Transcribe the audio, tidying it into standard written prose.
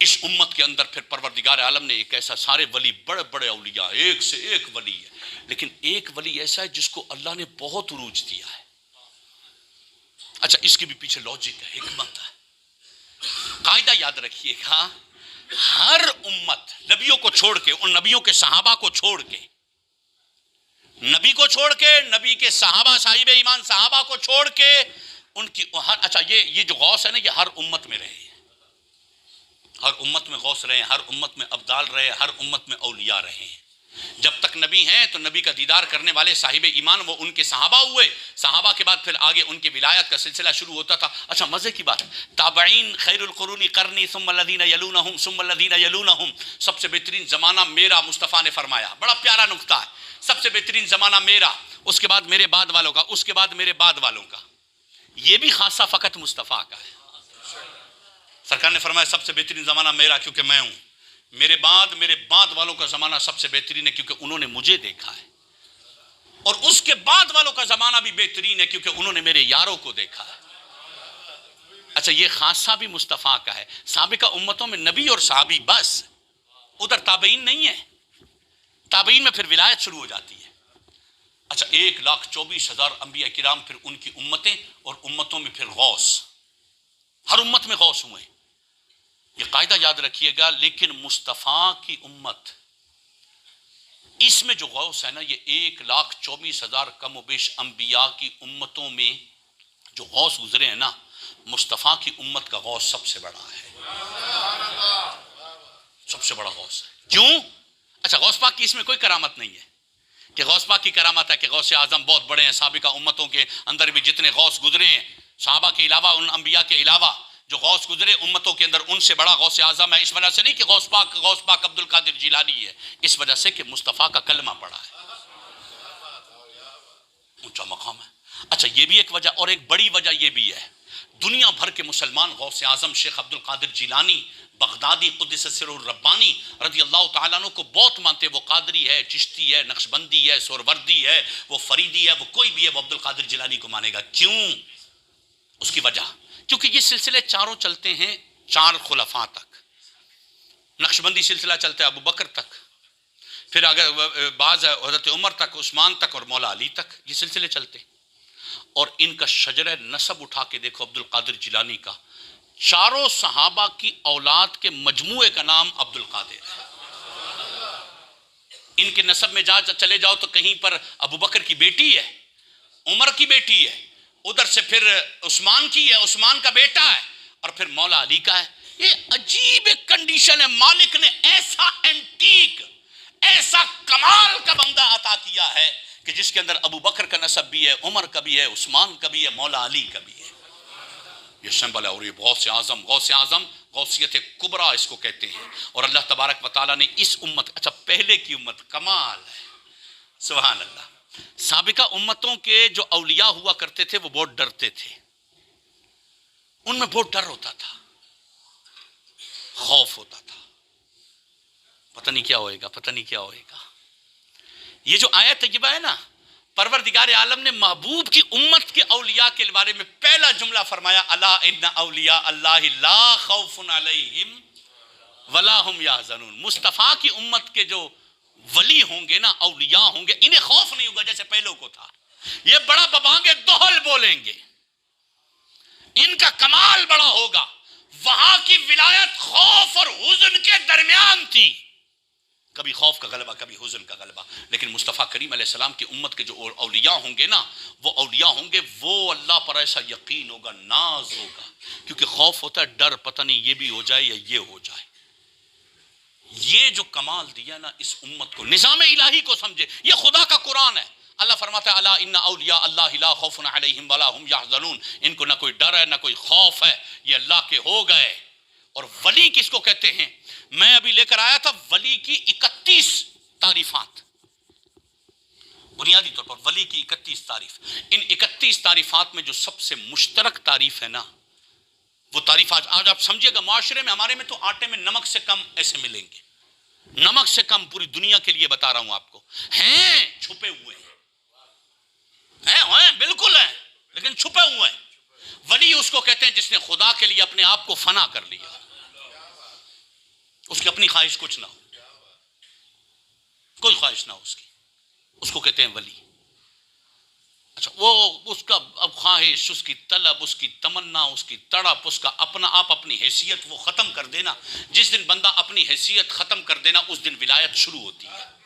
اس امت کے اندر پھر پروردگار عالم نے ایک ایسا، سارے ولی بڑے بڑے اولیاء، ایک سے ایک ولی ہے، لیکن ایک ولی ایسا ہے جس کو اللہ نے بہت عروج دیا ہے۔ اچھا، اس کے بھی پیچھے لاجک ہے، حکمت ہے۔ قاعدہ یاد رکھیے گا، ہر امت نبیوں کو چھوڑ کے، ان نبیوں کے صحابہ کو چھوڑ کے، نبی کو چھوڑ کے، نبی کے صحابہ، صاحب ایمان صحابہ کو چھوڑ کے، ان کی اچھا یہ جو غوث ہے نا، یہ ہر امت میں رہے، ہر امت میں غوث رہے، ہر امت میں ابدال رہے، ہر امت میں اولیاء رہے۔ جب تک نبی ہیں تو نبی کا دیدار کرنے والے صاحب ایمان وہ ان کے صحابہ ہوئے، صحابہ کے بعد پھر آگے ان کے ولایت کا سلسلہ شروع ہوتا تھا۔ اچھا، مزے کی بات، تابعین خیر القرون قرنی ثم الذین یلونہم ثم الذین یلونہم، سب سے بہترین زمانہ میرا، مصطفیٰ نے فرمایا، بڑا پیارا نکتہ ہے، سب سے بہترین زمانہ میرا، اس کے بعد میرے بعد والوں کا، اس کے بعد میرے بعد والوں کا۔ یہ بھی خاصہ فقط مصطفیٰ کا ہے۔ سرکار نے فرمایا سب سے بہترین زمانہ میرا کیونکہ میں ہوں، میرے بعد والوں کا زمانہ سب سے بہترین ہے کیونکہ انہوں نے مجھے دیکھا ہے، اور اس کے بعد والوں کا زمانہ بھی بہترین ہے کیونکہ انہوں نے میرے یاروں کو دیکھا ہے۔ اچھا، یہ خاصہ بھی مصطفیٰ کا ہے۔ سابقہ امتوں میں نبی اور صحابی بس، ادھر تابعین نہیں ہے، تابعین میں پھر ولایت شروع ہو جاتی ہے۔ اچھا، 1,24,000 انبیاء کرام، پھر ان کی امتیں، اور امتوں میں پھر غوث، ہر امت میں غوث ہوئے۔ یہ قاعدہ یاد رکھیے گا، لیکن مصطفیٰ کی امت، اس میں جو غوث ہے نا، یہ 1,24,000 کم و بیش انبیاء کی امتوں میں جو غوث گزرے ہیں نا، مصطفیٰ کی امت کا غوث سب سے بڑا ہے، سب سے بڑا غوث ہے۔ کیوں؟ اچھا، غوث پاک کی اس میں کوئی کرامت نہیں ہے کہ غوث پاک کی کرامت ہے کہ غوث اعظم بہت بڑے ہیں۔ سابقہ امتوں کے اندر بھی جتنے غوث گزرے ہیں، صحابہ کے علاوہ، ان انبیاء کے علاوہ جو غوث گزرے امتوں کے اندر، ان سے بڑا غوث اعظم ہے۔ اس وجہ سے نہیں کہ غوث پاک عبد القادر جیلانی ہے، اس وجہ سے کہ مصطفیٰ کا کلمہ پڑا ہے، اونچا مقام ہے۔ اچھا، یہ بھی ایک وجہ، اور ایک بڑی وجہ یہ بھی ہے، دنیا بھر کے مسلمان غوث اعظم شیخ عبد القادر جیلانی بغدادی قدس سرہ الربانی رضی اللہ تعالیٰ عنہ کو بہت مانتے۔ وہ قادری ہے، چشتی ہے، نقشبندی ہے، سہروردی ہے، وہ فریدی ہے، وہ کوئی بھی ہے، وہ عبد القادر جیلانی کو مانے گا۔ کیوں؟ اس کی وجہ، کیونکہ یہ سلسلے چاروں چلتے ہیں 4 خلفاء تک۔ نقشبندی سلسلہ چلتا ہے ابو بکر تک، پھر اگر بعض حضرت عمر تک، عثمان تک، اور مولا علی تک، یہ سلسلے چلتے ہیں۔ اور ان کا شجرہ نسب اٹھا کے دیکھو عبد القادر جیلانی کا، چاروں صحابہ کی اولاد کے مجموعے کا نام عبد القادر ہے۔ ان کے نسب میں چلے جاؤ تو کہیں پر ابو بکر کی بیٹی ہے، عمر کی بیٹی ہے، ادھر سے پھر عثمان کی ہے، عثمان کا بیٹا ہے، اور پھر مولا علی کا ہے۔ یہ عجیب ایک کنڈیشن ہے، مالک نے ایسا اینٹیک، ایسا کمال کا بندہ عطا کیا ہے کہ جس کے اندر ابو بکر کا نسب بھی ہے، عمر کا بھی ہے، عثمان کا بھی ہے، مولا علی کا بھی ہے۔ یہ سمبل ہے، اور یہ غوث اعظم غوثیت کبریٰ اس کو کہتے ہیں۔ اور اللہ تبارک و تعالیٰ نے اس امت، اچھا پہلے کی امت، کمال ہے، سبحان اللہ۔ سابقہ امتوں کے جو اولیاء ہوا کرتے تھے وہ بہت ڈرتے تھے، ان میں بہت ڈر ہوتا تھا، خوف ہوتا تھا، پتہ نہیں کیا ہوئے گا، پتہ نہیں کیا ہوئے گا۔ یہ جو آیت طیبہ ہے نا، پروردگار عالم نے محبوب کی امت کے اولیاء کے بارے میں پہلا جملہ فرمایا، الا ان اولیاء اللہ لا خوف علیہم ولا هم یحزنون۔ مصطفیٰ کی امت کے جو ولی ہوں گے نا، اولیاء ہوں گے، انہیں خوف نہیں ہوگا جیسے پہلوں کو تھا۔ یہ بڑا ببانگے دوہل بولیں گے، ان کا کمال بڑا ہوگا۔ وہاں کی ولایت خوف اور حزن کے درمیان تھی، کبھی خوف کا غلبہ، کبھی حزن کا غلبہ۔ لیکن مصطفیٰ کریم علیہ السلام کی امت کے جو اولیاء ہوں گے نا، وہ اولیاء ہوں گے، وہ اللہ پر ایسا یقین ہوگا، ناز ہوگا، کیونکہ خوف ہوتا ہے ڈر، پتہ نہیں یہ بھی ہو جائے یا یہ ہو جائے۔ یہ جو کمال دیا نا اس امت کو، نظام الہی کو سمجھے، یہ خدا کا قرآن ہے۔ اللہ فرماتا ہے الا ان اولیاء اللہ لا خوف علیہم ولا هم یحزنون، ان کو نہ کوئی ڈر ہے نہ کوئی خوف ہے، یہ اللہ کے ہو گئے۔ اور ولی کس کو کہتے ہیں؟ میں ابھی لے کر آیا تھا ولی کی 31 تعریفات، بنیادی طور پر ولی کی 31 تعریف۔ ان 31 تعریفات میں جو سب سے مشترک تعریف ہے نا، وہ تعریف آج آپ سمجھے گا، معاشرے میں ہمارے میں تو آٹے میں نمک سے کم ایسے ملیں گے، نمک سے کم، پوری دنیا کے لیے بتا رہا ہوں آپ کو، ہیں چھپے ہوئے ہیں بالکل ہیں، لیکن چھپے ہوئے ہیں۔ ولی اس کو کہتے ہیں جس نے خدا کے لیے اپنے آپ کو فنا کر لیا، اس کی اپنی خواہش کچھ نہ ہو، کوئی خواہش نہ ہو اس کو کہتے ہیں ولی۔ اچھا وہ اس کا اب خواہش، اس کی طلب، اس کی تمنا، اس کی تڑپ، اس کا اپنا آپ اپنی حیثیت وہ ختم کر دینا، جس دن بندہ اپنی حیثیت ختم کر دینا اس دن ولایت شروع ہوتی ہے۔